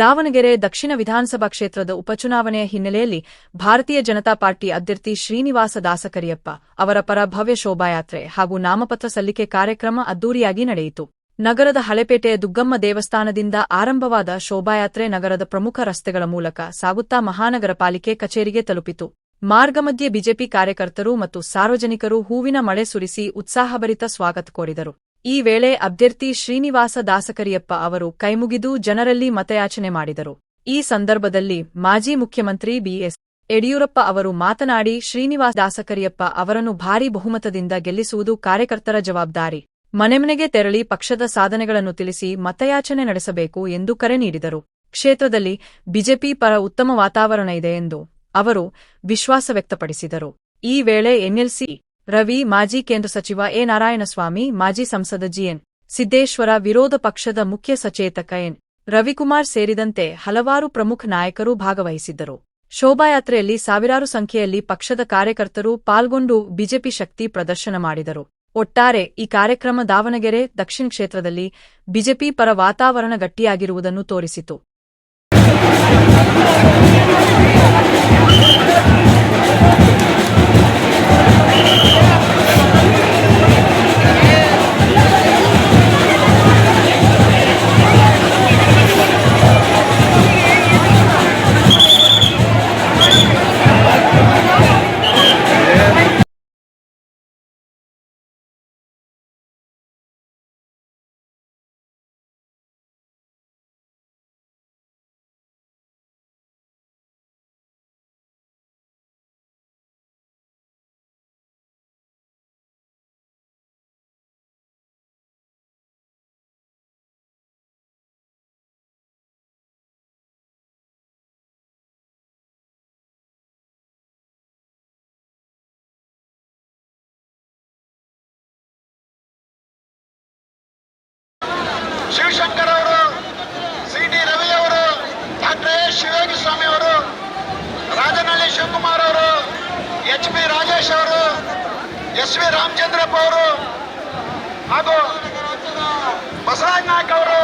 ದಾವಣಗೆರೆ ದಕ್ಷಿಣ ವಿಧಾನಸಭಾ ಕ್ಷೇತ್ರದ ಉಪಚುನಾವಣೆಯ ಹಿನ್ನೆಲೆಯಲ್ಲಿ ಭಾರತೀಯ ಜನತಾ ಪಾರ್ಟಿ ಅಭ್ಯರ್ಥಿ ಶ್ರೀನಿವಾಸ ದಾಸಕರಿಯಪ್ಪ ಅವರ ಪರ ಭವ್ಯ ಶೋಭಾಯಾತ್ರೆ ಹಾಗೂ ನಾಮಪತ್ರ ಸಲ್ಲಿಕೆ ಕಾರ್ಯಕ್ರಮ ಅದ್ದೂರಿಯಾಗಿ ನಡೆಯಿತು. ನಗರದ ಹಳೆಪೇಟೆಯ ದುಗ್ಗಮ್ಮ ದೇವಸ್ಥಾನದಿಂದ ಆರಂಭವಾದ ಶೋಭಾಯಾತ್ರೆ ನಗರದ ಪ್ರಮುಖ ರಸ್ತೆಗಳ ಮೂಲಕ ಸಾಗುತ್ತಾ ಮಹಾನಗರ ಪಾಲಿಕೆ ಕಚೇರಿಗೆ ತಲುಪಿತು. ಮಾರ್ಗ ಮಧ್ಯೆ ಬಿಜೆಪಿ ಕಾರ್ಯಕರ್ತರು ಮತ್ತು ಸಾರ್ವಜನಿಕರು ಹೂವಿನ ಮಳೆ ಸುರಿಸಿ ಉತ್ಸಾಹಭರಿತ ಸ್ವಾಗತ ಕೋರಿದರು. ಈ ವೇಳೆ ಅಭ್ಯರ್ಥಿ ಶ್ರೀನಿವಾಸ ದಾಸಕರಿಯಪ್ಪ ಅವರು ಕೈಮುಗಿದು ಜನರಲ್ಲಿ ಮತಯಾಚನೆ ಮಾಡಿದರು. ಈ ಸಂದರ್ಭದಲ್ಲಿ ಮಾಜಿ ಮುಖ್ಯಮಂತ್ರಿ ಬಿಎಸ್ ಯಡಿಯೂರಪ್ಪ ಅವರು ಮಾತನಾಡಿ, ಶ್ರೀನಿವಾಸ ದಾಸಕರಿಯಪ್ಪ ಅವರನ್ನು ಭಾರೀ ಬಹುಮತದಿಂದ ಗೆಲ್ಲಿಸುವುದು ಕಾರ್ಯಕರ್ತರ ಜವಾಬ್ದಾರಿ. ಮನೆಮನೆಗೆ ತೆರಳಿ ಪಕ್ಷದ ಸಾಧನೆಗಳನ್ನು ತಿಳಿಸಿ ಮತಯಾಚನೆ ನಡೆಸಬೇಕು ಎಂದು ಕರೆ ನೀಡಿದರು. ಕ್ಷೇತ್ರದಲ್ಲಿ ಬಿಜೆಪಿ ಪರ ಉತ್ತಮ ವಾತಾವರಣ ಇದೆ ಎಂದು ಅವರು ವಿಶ್ವಾಸ ವ್ಯಕ್ತಪಡಿಸಿದರು. ಈ ವೇಳೆ ಎನ್ಎಲ್ಸಿ ರವಿ, ಮಾಜಿ ಕೇಂದ್ರ ಸಚಿವ ಎ. ನಾರಾಯಣಸ್ವಾಮಿ, ಮಾಜಿ ಸಂಸದ ಜಿಎನ್ ಸಿದ್ದೇಶ್ವರ, ವಿರೋಧ ಪಕ್ಷದ ಮುಖ್ಯ ಸಚೇತಕ ಎನ್. ರವಿಕುಮಾರ್ ಸೇರಿದಂತೆ ಹಲವಾರು ಪ್ರಮುಖ ನಾಯಕರು ಭಾಗವಹಿಸಿದ್ದರು. ಶೋಭಾಯಾತ್ರೆಯಲ್ಲಿ ಸಾವಿರಾರು ಸಂಖ್ಯೆಯಲ್ಲಿ ಪಕ್ಷದ ಕಾರ್ಯಕರ್ತರು ಪಾಲ್ಗೊಂಡು ಬಿಜೆಪಿ ಶಕ್ತಿ ಪ್ರದರ್ಶನ ಮಾಡಿದರು. ಒಟ್ಟಾರೆ ಈ ಕಾರ್ಯಕ್ರಮ ದಾವಣಗೆರೆ ದಕ್ಷಿಣ ಕ್ಷೇತ್ರದಲ್ಲಿ ಬಿಜೆಪಿ ಪರ ವಾತಾವರಣ ಗಟ್ಟಿಯಾಗಿರುವುದನ್ನು ತೋರಿಸಿತು. ಶಿವಶಂಕರ್ ಅವರು, ಸಿ.ಟಿ. ರವಿ ಅವರು, ಡಾಕ್ಟರ್ ಎಸ್. ಶಿವಯೋಗಿಸ್ವಾಮಿ ಅವರು, ರಾಜನಹಳ್ಳಿ ಶಿವಕುಮಾರ್ ಅವರು, ಎಚ್.ಬಿ. ರಾಜೇಶ್ ಅವರು, ಎಸ್.ವಿ. ರಾಮಚಂದ್ರಪ್ಪ ಅವರು ಹಾಗೂ ಬಸವರಾಜ ನಾಯ್ಕ ಅವರು